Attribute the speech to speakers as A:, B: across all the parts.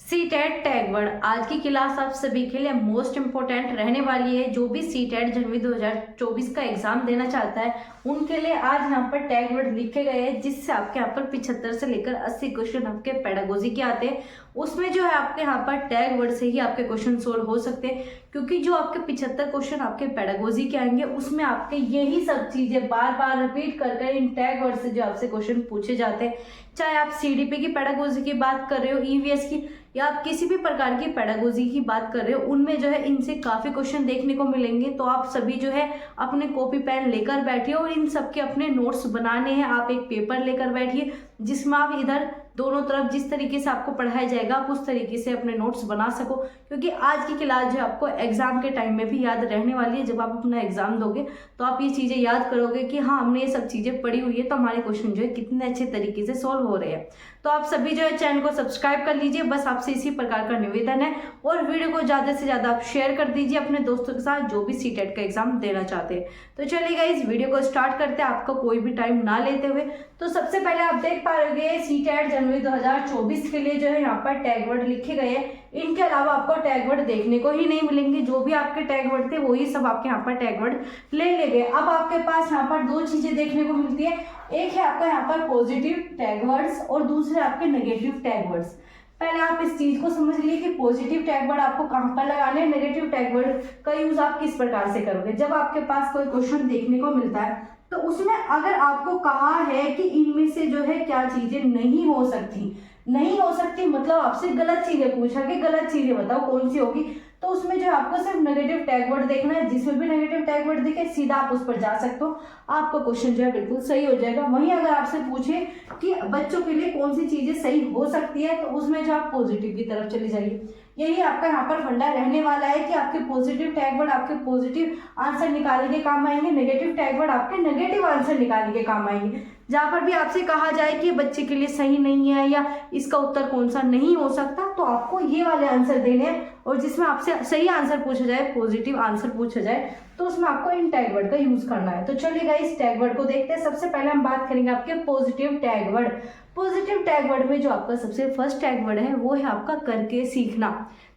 A: CTET tag word आज की class आप सभी के लिए मोस्ट इम्पोर्टेंट रहने वाली है। जो भी सीटेट जनवरी 2024 का एग्जाम देना चाहता है उनके लिए आज यहाँ पर टैग वर्ड लिखे गए हैं, जिससे आपके यहाँ पर 75 से लेकर 80 क्वेश्चन आपके पेडागोजी के आते हैं। उसमें जो है आपके यहाँ पर टैग वर्ड से ही आपके क्वेश्चन सोल्व हो सकते हैं, क्योंकि जो आपके 75 क्वेश्चन आपके पेडागोजी के आएंगे उसमें आपके यही सब चीजें बार बार रिपीट कर इन टैग वर्ड से जो आपसे क्वेश्चन पूछे जाते हैं। चाहे आप सीडीपी की पेडागोजी की बात कर रहे हो, ईवीएस की, या आप किसी भी प्रकार की पेडागोजी की बात कर रहे हो, उनमें जो है इनसे काफी क्वेश्चन देखने को मिलेंगे। तो आप सभी जो है अपने कॉपी पेन लेकर बैठिए और इन सब के अपने नोट्स बनाने हैं। आप एक पेपर लेकर बैठिए जिसमें आप इधर दोनों तरफ जिस तरीके से आपको पढ़ाया जाएगा आप उस तरीके से अपने नोट्स बना सको, क्योंकि आज की क्लास जो आपको एग्जाम के टाइम में भी याद रहने वाली है। जब आप अपना एग्जाम दोगे तो आप ये चीजें याद करोगे कि हाँ, हमने ये सब चीजें पढ़ी हुई है, तो हमारे क्वेश्चन जो है कितने अच्छे तरीके से सॉल्व हो रहे हैं। तो आप सभी जो है चैनल को सब्सक्राइब कर लीजिए, बस आपसे इसी प्रकार का निवेदन है। और वीडियो को ज्यादा से ज्यादा आप शेयर कर दीजिए अपने दोस्तों के साथ जो भी सीटेट का एग्जाम देना चाहते हैं। तो चलिएगा इस वीडियो को स्टार्ट करते हैं, आपका कोई भी टाइम ना लेते हुए। तो सबसे पहले आप देख पा रहे हो सीटेट जनवरी 2024 के लिए जो है यहाँ पर टैग वर्ड लिखे गए हैं। इनके अलावा आपको टैग वर्ड देखने को ही नहीं मिलेंगे। जो भी आपके टैग वर्ड थे वही सब आपके यहाँ पर टैग वर्ड ले गए। अब आपके पास यहाँ पर दो चीजें देखने को मिलती है, एक है आपका यहाँ पर पॉजिटिव टैग वर्ड्स और दूसरे आपके नेगेटिव टैग वर्ड्स। पहले आप इस चीज को समझ लीजिए कि पॉजिटिव टैग वर्ड आपको कहाँ पर लगाने हैं, नेगेटिव टैग वर्ड का यूज आप किस प्रकार से करोगे। जब आपके पास कोई क्वेश्चन देखने को मिलता है तो उसमें अगर आपको कहा है कि इनमें से जो है क्या चीजें नहीं हो सकती, मतलब आपसे गलत चीजें पूछा कि गलत चीजें बताओ कौन सी होगी, तो उसमें जो आपको सिर्फ नेगेटिव टैग वर्ड देखना है। जिसमें भी नेगेटिव टैग वर्ड दिखे सीधा आप उस पर जा सकते हो, आपका क्वेश्चन जो है बिल्कुल सही हो जाएगा। वहीं अगर आपसे पूछे कि बच्चों के लिए कौन सी चीजें सही हो सकती है, तो उसमें जो आप पॉजिटिव की तरफ चले जाइए। यही आपका यहाँ पर फंडा रहने वाला है कि आपके पॉजिटिव टैग वर्ड आपके पॉजिटिव आंसर निकालने के काम आएंगे, नेगेटिव टैग वर्ड आपके नेगेटिव आंसर निकालने के काम आएंगे। जहां पर भी आपसे कहा जाए कि बच्चे के लिए सही नहीं है या इसका उत्तर कौन सा नहीं हो सकता, तो आपको ये वाले आंसर देने हैं। और जिसमें आपसे सही आंसर पूछा जाए, पॉजिटिव आंसर पूछा जाए, तो उसमें आपको इन टैग वर्ड का यूज करना है। तो चलिएगा इस टैग वर्ड को देखते हैं। सबसे पहले हम बात करेंगे आपके positive tag word. Positive tag word में जो आपका सबसे फर्स्ट टैग वर्ड है वो है आपका करके सीखना।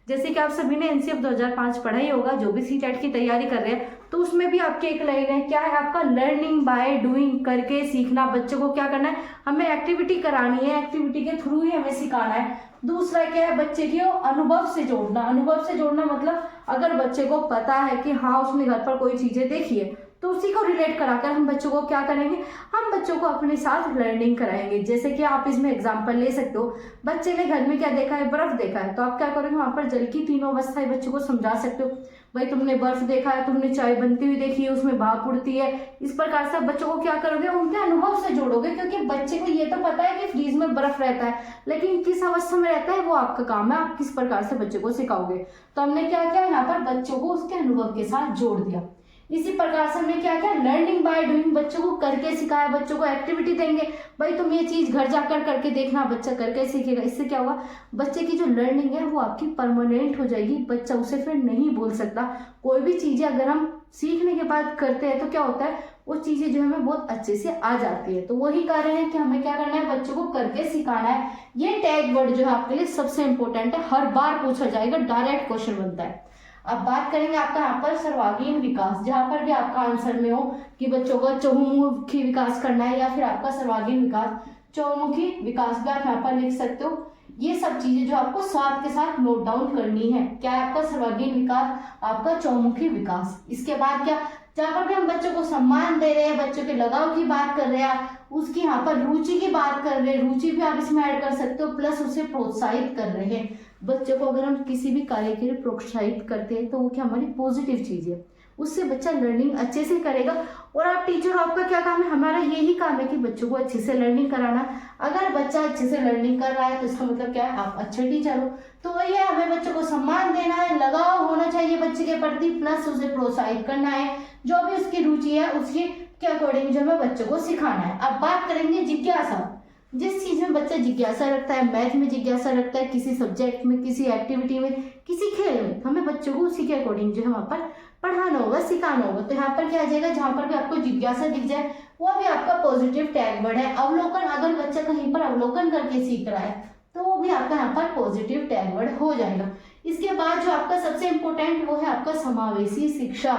A: जैसे कि आप सभी ने एनसीएफ 2005 पढ़ा ही होगा, जो भी सीटेट की तैयारी कर रहे हैं, तो उसमें भी आपके एक लाइन है, क्या है आपका लर्निंग बाय डूइंग, करके सीखना। बच्चों को क्या करना है, हमें एक्टिविटी करानी है, एक्टिविटी के थ्रू ही हमें सिखाना है। दूसरा क्या है, बच्चे के अनुभव से जोड़ना। अनुभव से जोड़ना मतलब अगर बच्चे को पता है कि हाँ उसने घर पर कोई चीजें देखी है, तो उसी को रिलेट कराकर हम बच्चों को क्या करेंगे, हम बच्चों को अपने साथ लर्निंग कराएंगे। जैसे कि आप इसमें एग्जांपल ले सकते हो, बच्चे ने घर में क्या देखा है, बर्फ देखा है, तो आप क्या करोगे, वहां पर जल की तीनों अवस्थाएं बच्चों को समझा सकते हो। भाई तुमने बर्फ देखा है, तुमने चाय बनती हुई देखी है, उसमें भाप उड़ती है। इस प्रकार से बच्चों को क्या करोगे, उनके अनुभव से जोड़ोगे, क्योंकि बच्चे को ये तो पता है कि फ्रीज में बर्फ रहता है, लेकिन किस अवस्था में रहता है वो आपका काम है, आप किस प्रकार से बच्चे को सिखाओगे। तो हमने क्या किया, यहाँ पर बच्चों को उसके अनुभव के साथ जोड़ दिया। इसी प्रकार से हमने क्या किया, लर्निंग बाय डूइंग, बच्चों को करके सिखाया। बच्चों को एक्टिविटी देंगे, भाई तुम ये चीज घर जाकर करके देखना, बच्चा करके सीखेगा। इससे क्या होगा, बच्चे की जो लर्निंग है वो आपकी परमानेंट हो जाएगी, बच्चा उसे फिर नहीं भूल सकता। कोई भी चीजें अगर हम सीखने के बाद करते हैं तो क्या होता है, वो चीजें जो हमें बहुत अच्छे से आ जाती है। तो वही कारण है कि हमें क्या करना है, बच्चों को करके सिखाना है। ये टैग वर्ड जो है आपके लिए सबसे इंपॉर्टेंट है, हर बार पूछा जाएगा, डायरेक्ट क्वेश्चन बनता है। अब बात करेंगे आपका यहाँ पर सर्वांगीण विकास, जहां पर भी आपका आंसर में हो कि बच्चों का चहुमुखी विकास करना है या फिर आपका सर्वांगीण विकास, चहुमुखी विकास भी आप यहाँ पर लिख सकते हो। ये सब चीजें जो आपको साथ के साथ नोट डाउन करनी है। क्या है आपका सर्वांगीण विकास, आपका चहुमुखी विकास। इसके बाद क्या, जहाँ पर भी हम बच्चों को सम्मान दे रहे हैं, बच्चों के लगाव की बात कर रहे हैं, उसकी यहाँ पर रुचि की बात कर रहे हैं, रुचि भी आप इसमें ऐड कर सकते हो, प्लस उसे प्रोत्साहित कर रहे हैं। बच्चों को अगर हम किसी भी कार्य के लिए प्रोत्साहित करते हैं तो वो क्या हमारी पॉजिटिव चीज है, उससे बच्चा लर्निंग अच्छे से करेगा। और आप टीचर हो, आपका क्या काम है, हमारा यही काम है कि बच्चों को अच्छे से लर्निंग कराना। अगर बच्चा अच्छे से लर्निंग कर रहा है तो इसका मतलब क्या है, आप अच्छे टीचर हो। तो वही है, हमें बच्चों को सम्मान देना है, लगाव होना चाहिए बच्चे के प्रति, प्लस उसे प्रोत्साहित करना है। जो भी उसकी रुचि है उसके के अकॉर्डिंग जो हमें बच्चों को सिखाना है। अब बात करेंगे जिज्ञासा। जिस चीज में बच्चा जिज्ञासा रखता है, मैथ में जिज्ञासा रखता है, किसी सब्जेक्ट में, किसी एक्टिविटी में, किसी खेल में, हमें बच्चों को उसी के अकॉर्डिंग जो है वहां पर पढ़ाना होगा, सिखाना होगा। तो यहाँ पर क्या आ जाएगा, जहां पर भी आपको जिज्ञासा दिख जाए वो भी आपका पॉजिटिव टैग वर्ड है। अवलोकन, अगर बच्चा कहीं पर अवलोकन करके सीख रहा है
B: तो वो भी आपका यहाँ पर पॉजिटिव टैग वर्ड हो जाएगा। इसके बाद जो आपका सबसे इम्पोर्टेंट वो है आपका समावेशी शिक्षा।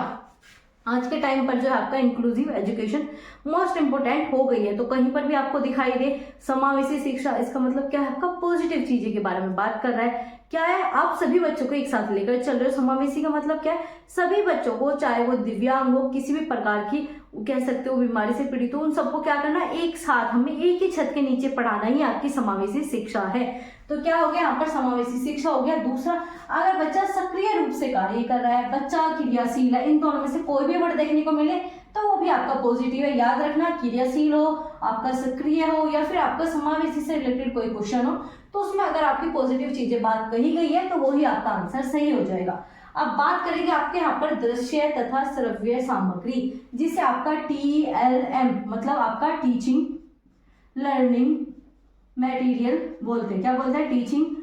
A: आज के टाइम पर जो है आपका इंक्लूसिव एजुकेशन मोस्ट इंपोर्टेंट हो गई है, तो कहीं पर भी आपको दिखाई दे समावेशी शिक्षा, इसका मतलब क्या है, आपका पॉजिटिव चीजें के बारे में बात कर रहा है। क्या है, आप सभी बच्चों को एक साथ लेकर चल रहे हो। समावेशी का मतलब क्या है, सभी बच्चों को, चाहे वो दिव्यांग हो, किसी भी प्रकार की कह सकते हो बीमारी से पीड़ित हो, उन सबको क्या करना है, एक साथ हमें एक ही छत के नीचे पढ़ाना ही आपकी समावेशी शिक्षा है। तो क्या हो गया यहाँ पर, समावेशी शिक्षा हो गया। दूसरा, अगर बच्चा सक्रिय रूप से कार्य कर रहा है, बच्चा क्रियाशील है, इन दोनों में से कोई भी वर्ड देखने को मिले तो वो भी आपका पॉजिटिव है। याद रखना, क्रियाशील हो, आपका सक्रिय हो, या फिर आपका समावेशी से रिलेटेड कोई क्वेश्चन हो, तो उसमें अगर आपकी पॉजिटिव चीजें बात कही गई है तो वही आपका आंसर सही हो जाएगा। अब बात करेंगे आपके यहाँ पर दृश्य तथा श्रव्य सामग्री, जिसे आपका TLM मतलब आपका टीचिंग लर्निंग मटेरियल बोलते हैं। क्या बोलते हैं, टीचिंग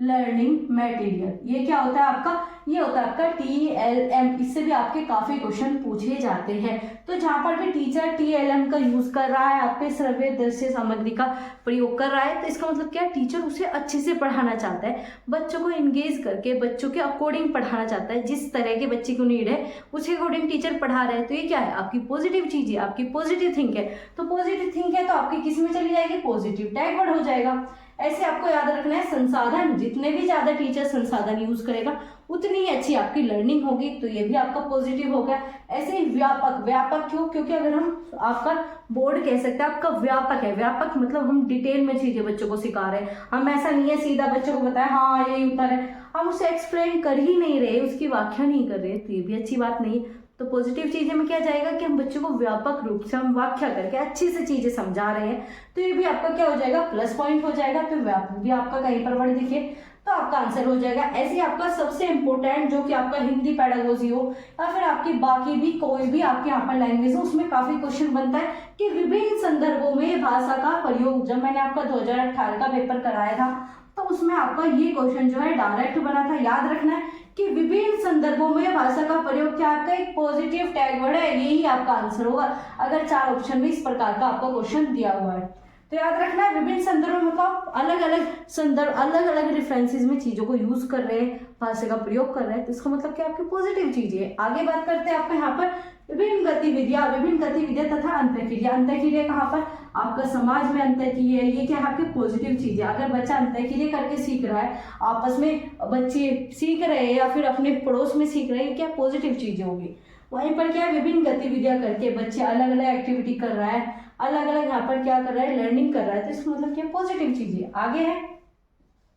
A: लर्निंग मटेरियल। ये क्या होता है आपका, ये होता है आपका TLM। इससे भी आपके काफी क्वेश्चन पूछे जाते हैं। तो जहां पर भी टीचर TLM का यूज कर रहा है, आपके श्रव्य दृश्य सामग्री का प्रयोग कर रहा है, तो इसका मतलब क्या है, टीचर उसे अच्छे से पढ़ाना चाहता है, बच्चों को एंगेज करके बच्चों के अकॉर्डिंग पढ़ाना चाहता है। जिस तरह के बच्चे को नीड है उसके अकॉर्डिंग टीचर पढ़ा रहे हैं। तो ये क्या है, आपकी पॉजिटिव चीज है, आपकी पॉजिटिव थिंक है। तो पॉजिटिव थिंक है तो आपकी किस में चली जाएगी, पॉजिटिव टैग वर्ड हो जाएगा। ऐसे आपको याद रखना है, संसाधन, जितने भी ज्यादा टीचर संसाधन यूज करेगा उतनी ही अच्छी आपकी लर्निंग होगी, तो ये भी आपका पॉजिटिव हो गया। ऐसे ही व्यापक, व्यापक क्यों, क्योंकि अगर हम आपका बोर्ड कह सकते हैं आपका व्यापक है। व्यापक मतलब हम डिटेल में चीजें बच्चों को सिखा रहे हैं, हम ऐसा नहीं है सीधा बच्चों को बताया हाँ यही उत्तर है, हम उसे एक्सप्लेन कर ही नहीं रहे, उसकी व्याख्या नहीं कर रहे, तो ये भी अच्छी बात नहीं। तो पॉजिटिव चीजें में क्या जाएगा कि हम बच्चों को व्यापक रूप से हम व्याख्या करके अच्छी से चीजें समझा रहे हैं, तो ये भी आपका क्या हो जाएगा, प्लस पॉइंट हो जाएगा। तो व्यापक भी आपका कहीं पर वर्ड दिखे तो आपका आंसर हो जाएगा। ऐसे ही आपका सबसे इंपॉर्टेंट जो कि आपका हिंदी पेडागोजी हो या फिर आपकी बाकी भी कोई भी आपके यहाँ पर लैंग्वेज हो, उसमें काफी क्वेश्चन बनता है कि विभिन्न संदर्भों में भाषा का प्रयोग। जब मैंने आपका 2018 का पेपर कराया था तो उसमें आपका ये क्वेश्चन जो है डायरेक्ट बना था। याद रखना है कि विभिन्न संदर्भों में भाषा का प्रयोग क्या आपका एक पॉजिटिव टैग वर्ड है, यही आपका आंसर होगा अगर 4 ऑप्शन में इस प्रकार का आपका क्वेश्चन दिया हुआ है। तो याद रखना है, विभिन्न संदर्भों में मतलब अलग अलग संदर्भ, अलग अलग रेफरेंसेस में चीजों को यूज कर रहे हैं, भाषा का प्रयोग कर रहे हैं, तो इसका मतलब क्या आपकी पॉजिटिव चीज है। आगे बात करते हैं आपका यहाँ पर विभिन्न गतिविधियां तथा अंतःक्रिया। अंतःक्रिया कहाँ पर, आपका समाज में अंतःक्रिया, ये क्या है आपकी पॉजिटिव चीज है। अगर बच्चा अंतःक्रिया करके सीख रहा है, आपस में बच्चे सीख रहे हैं या फिर अपने पड़ोस में सीख रहे हैं, क्या पॉजिटिव चीजें होगी। वहीं पर क्या है, विभिन्न गतिविधियां करके बच्चे अलग अलग एक्टिविटी कर रहा है, अलग अलग यहाँ पर क्या कर रहा है, लर्निंग कर रहा है, तो इसका मतलब क्या पॉजिटिव चीज है। आगे है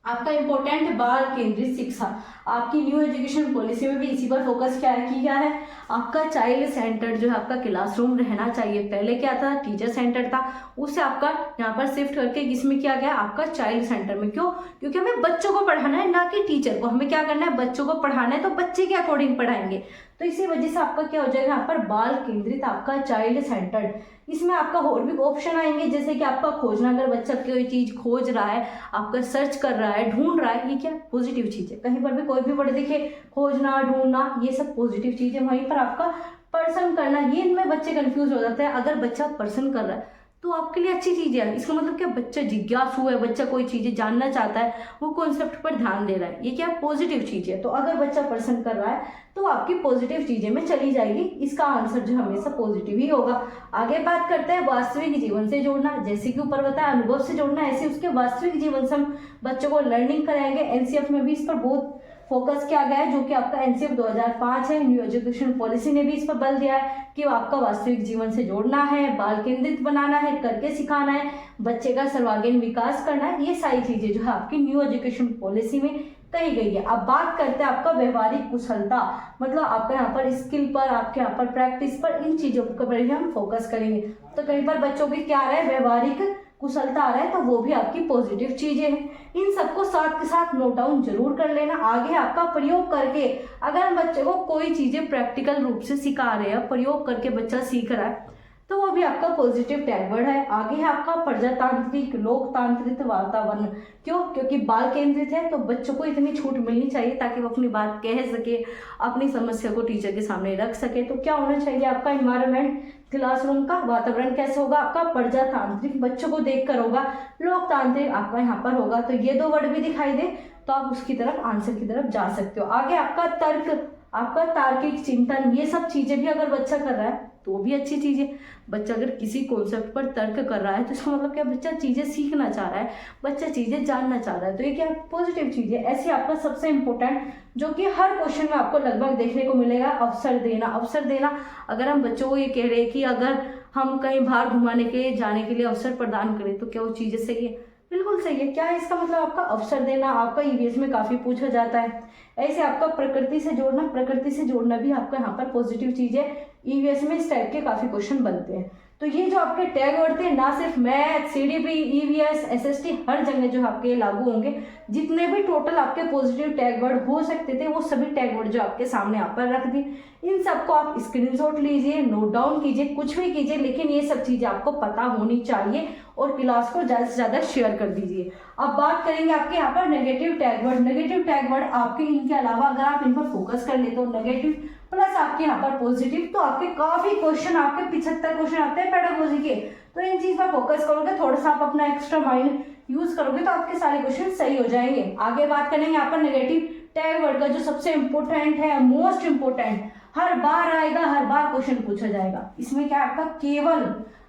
A: आपका इंपॉर्टेंट बाल केंद्रित शिक्षा। आपकी न्यू एजुकेशन पॉलिसी में भी इसी पर फोकस क्या है, किया है, आपका चाइल्ड सेंटर जो है आपका क्लासरूम रहना चाहिए। पहले क्या था, टीचर सेंटर था, उससे आपका यहाँ पर शिफ्ट करके किसमें किया गया, आपका चाइल्ड सेंटर में। क्यों, क्योंकि हमें बच्चों को पढ़ाना है, ना कि टीचर को। हमें क्या करना है, बच्चों को पढ़ाना है, तो बच्चे के अकॉर्डिंग पढ़ाएंगे। तो इसी वजह से आपका क्या हो जाएगा यहाँ पर बाल केंद्रित आपका चाइल्ड सेंटर्ड। इसमें आपका और भी ऑप्शन आएंगे, जैसे कि आपका खोजना, अगर बच्चा कोई चीज खोज रहा है, आपका सर्च कर रहा है, ढूंढ रहा है, ये क्या पॉजिटिव चीज है। कहीं पर भी कोई भी वर्ड दिखे, खोजना, ढूंढना, ये सब पॉजिटिव चीज है। वहीं पर आपका पर्सन करना, ये इनमें बच्चे कंफ्यूज हो जाते हैं। अगर बच्चा पर्सन कर रहा है तो आपके लिए अच्छी चीज है। इसका मतलब क्या, बच्चा जिज्ञासु है, बच्चा कोई चीजें जानना चाहता है, वो कॉन्सेप्ट पर ध्यान दे रहा है, ये क्या पॉजिटिव चीज है। तो अगर बच्चा पर्सन कर रहा है तो आपकी पॉजिटिव चीजें में चली जाएगी, इसका आंसर जो हमेशा पॉजिटिव ही होगा। आगे बात करते हैं वास्तविक जीवन से जोड़ना। जैसे कि ऊपर बताया अनुभव से जोड़ना, ऐसे उसके वास्तविक जीवन से हम बच्चों को लर्निंग कराएंगे। एनसीएफ में भी इस पर बहुत फोकस किया गया है, जो कि आपका एनसीएफ 2005 है। न्यू एजुकेशन पॉलिसी ने भी इस पर बल दिया है कि आपका वास्तविक जीवन से जोड़ना है, बाल केंद्रित बनाना है, करके सिखाना है, बच्चे का सर्वांगीण विकास करना है। ये सारी चीजें जो है आपकी न्यू एजुकेशन पॉलिसी में कही गई है। अब बात करते हैं आपका व्यवहारिक कुशलता, मतलब आपका यहाँ पर स्किल पर, आपके यहाँ पर प्रैक्टिस पर, इन चीजों पर भी हम फोकस करेंगे। तो कहीं पर बच्चों की क्या आ रहा है, व्यवहारिक कुशलता आ रहा है, तो वो भी आपकी पॉजिटिव चीजें हैं। इन सबको साथ के साथ नोट डाउन जरूर कर लेना। आगे आपका प्रयोग करके, अगर हम बच्चे को कोई चीजें प्रैक्टिकल रूप से सिखा रहे हैं, प्रयोग करके बच्चा सीख रहा है, तो वो भी आपका पॉजिटिव टैग वर्ड है। आगे है आपका प्रजातांत्रिक लोकतांत्रिक वातावरण। क्यों? क्योंकि बाल केंद्रित है, तो बच्चों को इतनी छूट मिलनी चाहिए ताकि वो अपनी बात कह सके, अपनी समस्या को टीचर के सामने रख सके। तो क्या होना चाहिए आपका इन्वायरमेंट, क्लासरूम का वातावरण कैसे होगा आपका? प्रजातांत्रिक, बच्चों को देखकर होगा। लोकतांत्रिक आपका यहाँ पर होगा। तो ये दो वर्ड भी दिखाई दे तो आप उसकी तरफ, आंसर की तरफ जा सकते हो। आगे आपका तर्क, आपका तार्किक चिंतन, ये सब चीजें भी अगर बच्चा कर रहा है तो भी अच्छी चीज है। बच्चा अगर किसी कॉन्सेप्ट पर तर्क कर रहा है तो इसका मतलब क्या, बच्चा चीजें सीखना चाह रहा है, बच्चा चीजें जानना चाह रहा है, तो ये क्या पॉजिटिव चीज है। ऐसे आपका सबसे इंपॉर्टेंट जो कि हर क्वेश्चन में आपको लगभग देखने को मिलेगा, अवसर देना। अवसर देना, अगर हम बच्चों को ये कह रहे हैं कि अगर हम कहीं बाहर घुमाने के जाने के लिए अवसर प्रदान करें तो क्या वो चीजें सही है? बिल्कुल सही है। क्या है इसका मतलब? आपका अवसर देना। आपका ईवीएस में काफी पूछा जाता है। ऐसे आपका प्रकृति से जोड़ना, प्रकृति से जोड़ना भी आपका यहाँ पर पॉजिटिव चीज है। ईवीएस में इस टाइप के काफी क्वेश्चन बनते हैं। तो ये जो आपके टैग वर्ड थे, ना सिर्फ मैथ, सीडीपी, ईवीएस, एसएसटी, हर जगह जो आपके लागू होंगे, जितने भी टोटल आपके पॉजिटिव टैग वर्ड हो सकते थे वो सभी टैग वर्ड जो आपके सामने यहाँ पर रख दिए। इन सबको आप स्क्रीनशॉट लीजिए, नोट डाउन कीजिए, कुछ भी कीजिए, लेकिन ये सब चीजें आपको पता होनी चाहिए और क्लास को ज्यादा से ज्यादा शेयर कर दीजिए। अब बात करेंगे आपके यहाँ पर negative tag word. Negative tag word आपके इनके अलावा अगर आप इन पर फोकस कर ले तो नेगेटिव प्लस आपके यहाँ पर पॉजिटिव, तो आपके काफी क्वेश्चन, आपके 75 क्वेश्चन आते हैं पेडागोजी के। तो इन चीज पर फोकस करोगे, थोड़ा सा आप अपना एक्स्ट्रा माइंड यूज करोगे तो आपके सारे क्वेश्चन सही हो जाएंगे। आगे बात करेंगे यहाँ पर नेगेटिव टैग वर्ड का, जो सबसे इंपॉर्टेंट है, मोस्ट इंपॉर्टेंट, हर बार आएगा, हर बार क्वेश्चन पूछा जाएगा। इसमें क्या आपका केवल,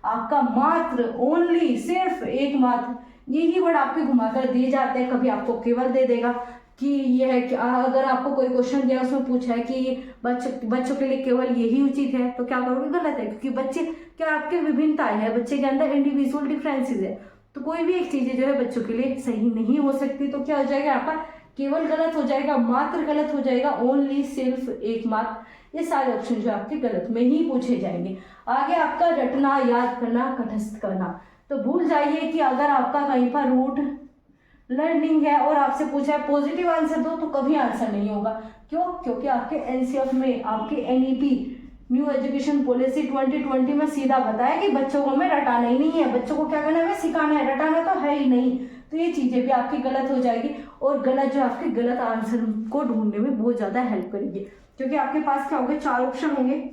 A: आपका मात्र, ओनली, सिर्फ, एकमात्र, यही वर्ड आपके घुमाकर दिए जाते हैं। कभी आपको केवल दे देगा कि ये है कि अगर आपको कोई क्वेश्चन दिया उसमें पूछा है कि बच्चों के लिए केवल यही उचित है, तो क्या करोगे? गलत है, क्योंकि बच्चे क्या, आपके विभिन्नताएं है, बच्चे के अंदर इंडिविजुअल डिफरेंसेस है, तो कोई भी एक चीज जो है बच्चों के लिए सही नहीं हो सकती। तो क्या हो जाएगा यहाँ पर? केवल गलत हो जाएगा, मात्र गलत हो जाएगा, ओनली, सिर्फ, एकमात्र, ये सारे ऑप्शन जो आपके गलत में ही पूछे जाएंगे। आगे आपका रटना, याद करना, कंठस्थ करना। तो भूल जाइए कि अगर आपका कहीं पर रूट लर्निंग है और आपसे पूछा है पॉजिटिव आंसर दो, तो कभी आंसर नहीं होगा। क्यों? क्योंकि आपके एनसीएफ में, आपके एनईपी, न्यू एजुकेशन पॉलिसी 2020 में सीधा बताया कि बच्चों को हमें रटाना ही नहीं है, बच्चों को क्या करना है, हमें सिखाना है, रटाना तो है ही नहीं। तो ये चीजें भी आपकी गलत हो जाएगी और गलत जो आपके गलत आंसर को ढूंढने में बहुत ज्यादा हेल्प करेगी, क्योंकि आपके पास क्या होंगे, 4 ऑप्शन होंगे,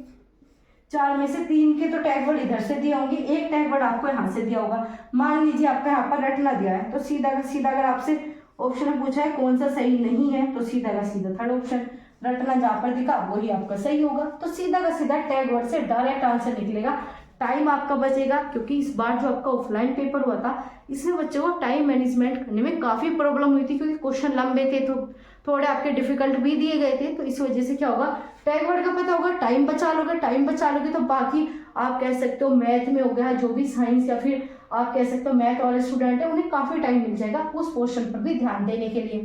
A: 4 में से 3 के तो टैग वर्ड इधर से दिए होंगे, एक टैग वर्ड आपको यहाँ से दिया होगा। मान लीजिए आपका यहाँ पर रटना दिया है, तो सीधा का सीधा अगर आपसे ऑप्शन में पूछा है कौन सा सही नहीं है, तो सीधा का सीधा थर्ड ऑप्शन, रटना जहाँ पर दिखा वही आपका सही होगा। तो सीधा का सीधा टैग वर्ड से डायरेक्ट आंसर निकलेगा। टाइम आपका बचेगा, क्योंकि इस बार जो आपका ऑफलाइन पेपर हुआ था इसमें बच्चों को टाइम मैनेजमेंट करने में काफी प्रॉब्लम हुई थी, क्योंकि क्वेश्चन लंबे थे, तो थोड़े आपके डिफिकल्ट भी दिए गए थे। तो इस वजह से क्या होगा, टैग वर्ड का पता होगा, टाइम बचा लोगे, टाइम बचा लोगे तो बाकी आप कह सकते हो मैथ में हो गया, जो भी साइंस या फिर आप कह सकते हो मैथ वाले स्टूडेंट है उन्हें काफी टाइम मिल जाएगा उस पोर्शन पर भी ध्यान देने के लिए।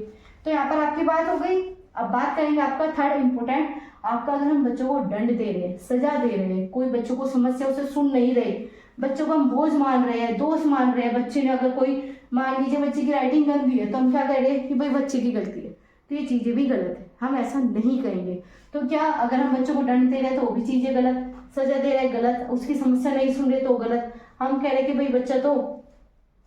A: तो यहाँ पर आपकी बात हो गई। अब बात करेंगे आपका थर्ड इंपोर्टेंट, आपका अगर हम बच्चों को दंड दे रहे हैं, सजा दे रहे हैं, कोई बच्चों को समस्या उसे सुन नहीं रहे, बच्चों को हम बोझ मान रहे हैं, दोष मान रहे हैं, बच्चे ने अगर कोई, मान लीजिए बच्चे की राइटिंग गंदी है तो हम क्या कह रहे हैं कि भाई बच्चे की गलती है, तो ये चीजें भी गलत है, हम ऐसा नहीं कहेंगे। तो क्या अगर हम बच्चों को दंड दे रहे हैं तो वो भी चीजें गलत, सजा दे रहे हैं गलत, उसकी समस्या नहीं सुन रहे तो गलत, हम कह रहे कि भाई बच्चा तो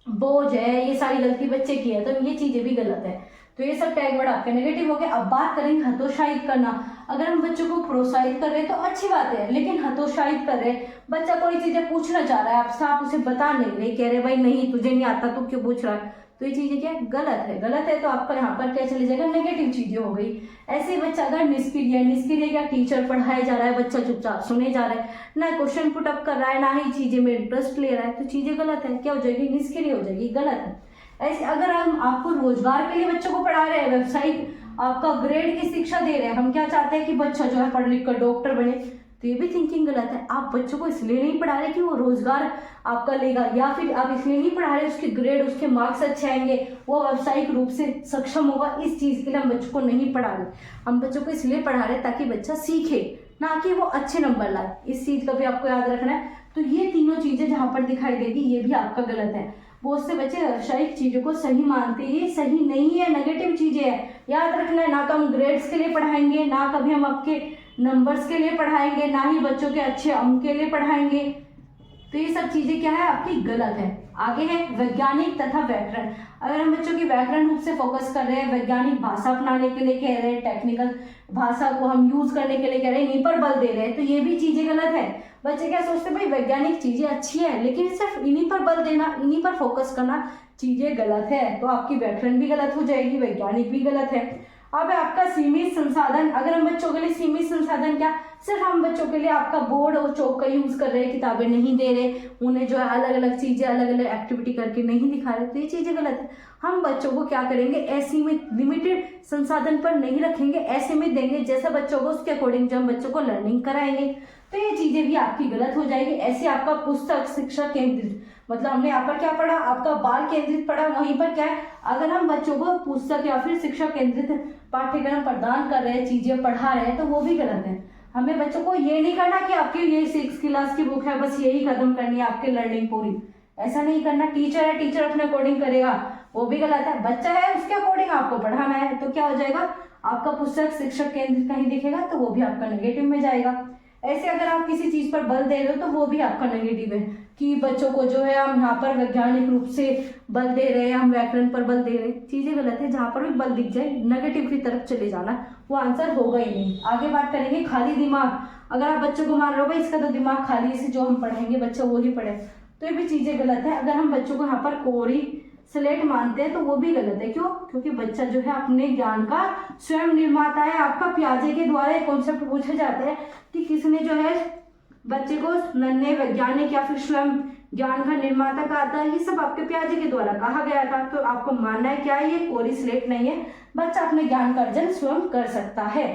A: बोझ है, ये सारी गलती बच्चे की है, तो ये चीजें भी गलत है। तो ये सब टैग वर्ड आपके नेगेटिव हो गए। अब बात करेंगे हतोत्साहित करना। अगर हम बच्चों को प्रोत्साहित कर रहे हैं तो अच्छी बात है, लेकिन हतोत्साहित कर रहे हैं, बच्चा कोई चीजें पूछना चाह रहा है आपसे, आप उसे बता नहीं रहे, कह रहे भाई नहीं तुझे नहीं आता तो क्यों पूछ रहा है, तो ये चीजें क्या गलत है, गलत है। तो आपका यहाँ पर क्या चले जाएगा, नेगेटिव चीजें हो गई। ऐसे बच्चा अगर निष्क्रिय, निष्क्रिय क्या, टीचर पढ़ाया जा रहा है, बच्चा चुपचाप सुने जा रहा है, ना क्वेश्चन पुट अप कर रहा है, ना ही चीजें में इंटरेस्ट ले रहा है, तो चीजें गलत है, क्या हो जाएगी, निष्क्रिय हो जाएगी, गलत है। ऐसे अगर हम आपको रोजगार के लिए बच्चों को पढ़ा रहे हैं, व्यवसायिक आपका ग्रेड की शिक्षा दे रहे हैं, हम क्या चाहते हैं कि बच्चा जो है पढ़ लिख कर डॉक्टर बने, तो ये भी थिंकिंग गलत है। आप बच्चों को इसलिए नहीं पढ़ा रहे कि वो रोजगार आपका लेगा, या फिर आप इसलिए नहीं पढ़ा रहे उसके ग्रेड, उसके मार्क्स अच्छे आएंगे, वो व्यावसायिक रूप से सक्षम होगा, इस चीज के लिए हम बच्चों को नहीं पढ़ा रहे। हम बच्चों को इसलिए पढ़ा रहे ताकि बच्चा सीखे, ना कि वो अच्छे नंबर लाए। इस चीज का भी आपको याद रखना है। तो ये तीनों चीजें जहां पर दिखाई देगी ये भी आपका गलत है। बहुत से बच्चे व्यावसायिक चीजों को सही मानते हैं, ये सही नहीं है, नेगेटिव चीजें है, याद रखना है। ना तो हम ग्रेड्स के लिए पढ़ाएंगे, ना कभी हम आपके नंबर्स के लिए पढ़ाएंगे, ना ही बच्चों के अच्छे अंक के लिए पढ़ाएंगे। तो ये सब चीजें क्या है आपकी गलत है। आगे है वैज्ञानिक तथा व्याकरण। अगर हम बच्चों की व्याकरण रूप से फोकस कर रहे हैं, वैज्ञानिक भाषा अपनाने के लिए कह रहे हैं, टेक्निकल भाषा को हम यूज करने के लिए कह रहे हैं, इन्हीं पर बल दे रहे हैं, तो ये भी चीजें गलत है। बच्चे क्या सोचते हैं भाई वैज्ञानिक चीजें अच्छी है, लेकिन सिर्फ इन्हीं पर बल देना, इन्हीं पर फोकस करना चीजें गलत है। तो आपकी व्याकरण भी गलत हो जाएगी, वैज्ञानिक भी गलत है। अब है आपका सीमित संसाधन। अगर हम बच्चों के लिए सीमित संसाधन क्या, सिर्फ हम बच्चों के लिए आपका बोर्ड और चौक का यूज कर रहे हैं, किताबें नहीं दे रहे, उन्हें जो है अलग अलग चीजें अलग अलग एक्टिविटी करके नहीं दिखा रहे, तो ये चीजें गलत है। हम बच्चों को क्या करेंगे, असीमित लिमिटेड संसाधन पर नहीं रखेंगे, असीमित देंगे, जैसा बच्चों को उसके अकॉर्डिंग जो हम बच्चों को लर्निंग कराएंगे, तो ये चीजें भी आपकी गलत हो जाएगी। ऐसे आपका पुस्तक शिक्षा केंद्रित, मतलब हमने यहाँ पर क्या पढ़ा, आपका बाल केंद्रित पढ़ा, वहीं पर क्या है, अगर हम बच्चों को पुस्तक या फिर शिक्षा केंद्रित पाठ्यक्रम प्रदान कर रहे हैं, चीजें पढ़ा रहे हैं, तो वो भी गलत है। हमें बच्चों को ये नहीं करना कि आपकी ये 6 क्लास की बुक है, बस यही खत्म करनी है आपकी लर्निंग पूरी, ऐसा नहीं करना। टीचर है, टीचर अपने अकॉर्डिंग करेगा, वो भी गलत है। बच्चा है, उसके अकॉर्डिंग आपको पढ़ाना है, तो क्या हो जाएगा, आपका पुस्तक शिक्षक केंद्रित कहीं दिखेगा तो वो भी आपका नेगेटिव में जाएगा। ऐसे अगर आप किसी चीज पर बल दे रहे हो तो वो भी आपका नेगेटिव है, कि बच्चों को जो है हम यहाँ पर वैज्ञानिक रूप से बल दे रहे हैं, हम व्याकरण पर बल दे रहे हैं, चीजें गलत है। जहाँ पर भी बल दिख जाए नेगेटिव की तरफ चले जाना, वो आंसर होगा ही नहीं। आगे बात करेंगे खाली दिमाग। अगर आप बच्चों को मान रहे हो भाई इसका तो दिमाग खाली है, इसे जो हम पढ़ाएंगे बच्चा वो ही पढ़े, तो ये भी चीजें गलत है। अगर हम बच्चों को यहाँ पर कोरी स्लेट मानते हैं तो वो भी गलत है। क्यों? क्योंकि बच्चा जो है अपने ज्ञान का स्वयं निर्माता है। आपका पियाजे के द्वारा एक कॉन्सेप्ट पूछा जाता है कि किसने जो है बच्चे को नन्हे वैज्ञानिक या फिर स्वयं ज्ञान का निर्माता कहा था, ये सब आपके पियाजे के द्वारा कहा गया था। तो आपको मानना है क्या, ये कोरी स्लेट नहीं है, बच्चा अपने ज्ञान का अर्जन स्वयं कर सकता है।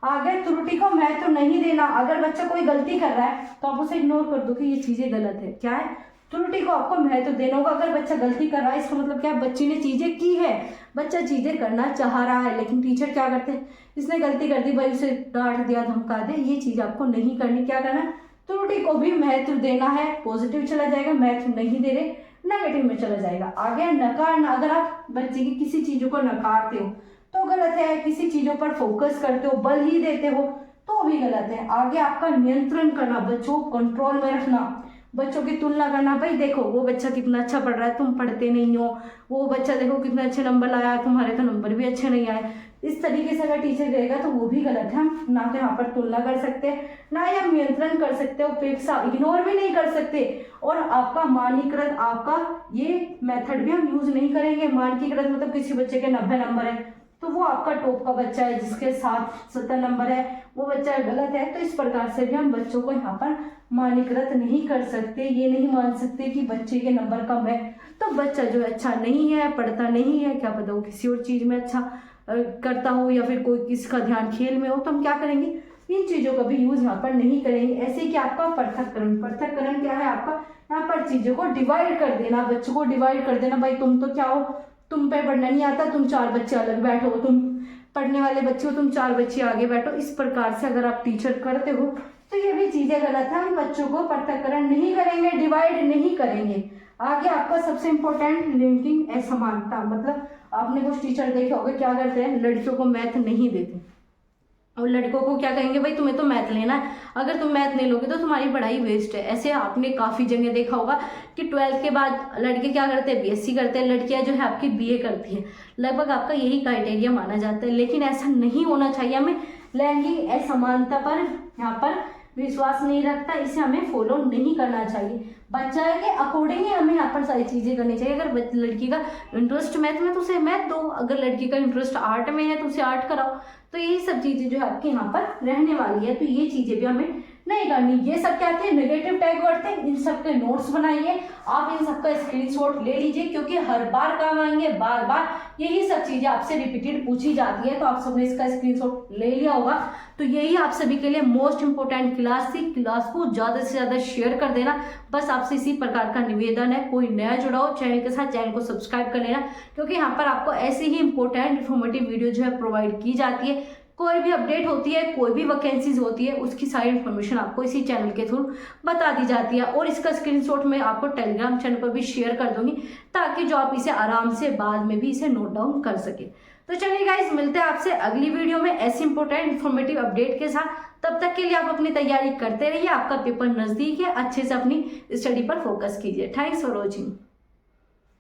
A: आगे त्रुटि को महत्व नहीं देना। अगर बच्चा कोई गलती कर रहा है तो आप उसे इग्नोर कर दो कि ये चीजें गलत है। क्या है, त्रुटि को आपको महत्व देना होगा। अगर बच्चा गलती कर रहा है इसका मतलब क्या है, बच्चे ने चीजें की है, बच्चा चीजें करना चाह रहा है, लेकिन टीचर क्या करते हैं, इसने गलती कर दी भाई उसे डांट दिया, धमका दे, ये चीज आपको नहीं करनी। क्या करना, त्रुटि को भी महत्व देना है। पॉजिटिव चला जाएगा, महत्व नहीं दे रहे नेगेटिव में चला जाएगा। आगे नकारना। अगर आप बच्चे की किसी चीजों को नकारते हो तो गलत है, किसी चीजों पर फोकस करते हो, बल ही देते हो तो भी गलत है। आगे आपका नियंत्रण करना, बच्चों को कंट्रोल में रखना, बच्चों की तुलना करना, भाई देखो वो बच्चा कितना अच्छा पढ़ रहा है, तुम पढ़ते नहीं हो, वो बच्चा देखो कितने अच्छे नंबर लाया, तुम्हारे तो नंबर भी अच्छे नहीं आए। इस तरीके से अगर टीचर करेगा तो वो भी गलत है। हम ना तो यहाँ पर तुलना कर सकते हैं, ना ही हम नियंत्रण कर सकते हो, उपेक्षा इग्नोर भी नहीं कर सकते। और आपका मानकीकृत, आपका ये मेथड भी हम यूज नहीं करेंगे। मानकीकृत मतलब किसी बच्चे के 90 नंबर है तो वो आपका टॉप का बच्चा है, जिसके 70 नंबर है वो बच्चा गलत है। तो इस प्रकार से भी हम बच्चों को यहाँ पर मानकीकृत नहीं कर सकते। ये नहीं मान सकते कि बच्चे के नंबर कम है तो बच्चा जो अच्छा नहीं है, पढ़ता नहीं है, क्या पता वो किसी और चीज में अच्छा करता हो, या फिर कोई किसी का ध्यान खेल में हो, तो हम क्या करेंगे, इन चीजों का भी यूज यहाँ पर नहीं करेंगे। ऐसे कि आपका पृथक्करण। पृथक्करण क्या है, आपका यहाँ पर चीजों को डिवाइड कर देना, बच्चों को डिवाइड कर देना। भाई तुम तो क्या हो, तुम पे पढ़ना नहीं आता, तुम 4 बच्चे अलग बैठो, तुम पढ़ने वाले बच्चे हो, तुम 4 बच्चे आगे बैठो। इस प्रकार से अगर आप टीचर करते हो तो ये भी चीजें गलत है। हम बच्चों को पृथक्करण नहीं करेंगे, डिवाइड नहीं करेंगे। आगे आपका सबसे इंपॉर्टेंट लिंकिंग असमानता। मतलब आपने कुछ टीचर देखे होंगे क्या करते हैं, लड़कियों को मैथ नहीं देते और लड़कों को क्या कहेंगे, भाई तुम्हें तो मैथ लेना है, अगर तुम मैथ नहीं लोगे तो तुम्हारी पढ़ाई वेस्ट है। ऐसे आपने काफ़ी जगह देखा होगा कि 12th के बाद लड़के क्या करते हैं, बीएससी करते हैं, लड़कियां जो है आपकी बीए करती हैं। लगभग आपका यही क्राइटेरिया माना जाता है, लेकिन ऐसा नहीं होना चाहिए। हमें लैंगिक असमानता पर यहाँ पर विश्वास नहीं रखता, इसे हमें फॉलो नहीं करना चाहिए। बच्चा के अकॉर्डिंग ही हमें यहाँ पर सारी चीज़ें करनी चाहिए। अगर लड़की का इंटरेस्ट मैथ में तो उसे मैथ दो, अगर लड़की का इंटरेस्ट आर्ट में है तो उसे आर्ट कराओ। तो यही सब चीज़ें जो है आपके यहाँ पर रहने वाली है, तो ये चीज़ें भी हमें नहीं करनी। ये सब क्या थे, नेगेटिव टैग वर्ड थे। इन सब के नोट्स बनाइए, आप इन सब का स्क्रीनशॉट ले लीजिए, क्योंकि हर बार काम आएंगे, बार बार यही सब चीजें आपसे रिपीटेड पूछी जाती है। तो आप सबने इसका स्क्रीनशॉट ले लिया होगा। तो यही आप सभी के लिए मोस्ट इंपोर्टेंट क्लास थी। क्लास को ज्यादा से ज्यादा शेयर कर देना, बस आपसे इसी प्रकार का निवेदन है। कोई नया जुड़ा हो चैनल के साथ, चैनल को सब्सक्राइब कर लेना, क्योंकि यहाँ पर आपको ऐसी ही इंपॉर्टेंट इन्फॉर्मेटिव वीडियो जो है प्रोवाइड की जाती है। कोई भी अपडेट होती है, कोई भी वैकेंसीज होती है, उसकी सारी इन्फॉर्मेशन आपको इसी चैनल के थ्रू बता दी जाती है। और इसका स्क्रीनशॉट मैं आपको टेलीग्राम चैनल पर भी शेयर कर दूंगी, ताकि जो आप इसे आराम से बाद में भी इसे नोट डाउन कर सके। तो चलिए गाइस, मिलते हैं आपसे अगली वीडियो में ऐसी इंपॉर्टेंट इन्फॉर्मेटिव अपडेट के साथ। तब तक के लिए आप अपनी तैयारी करते रहिए, आपका पेपर नजदीक है, अच्छे से अपनी स्टडी पर फोकस कीजिए। Thanks for watching.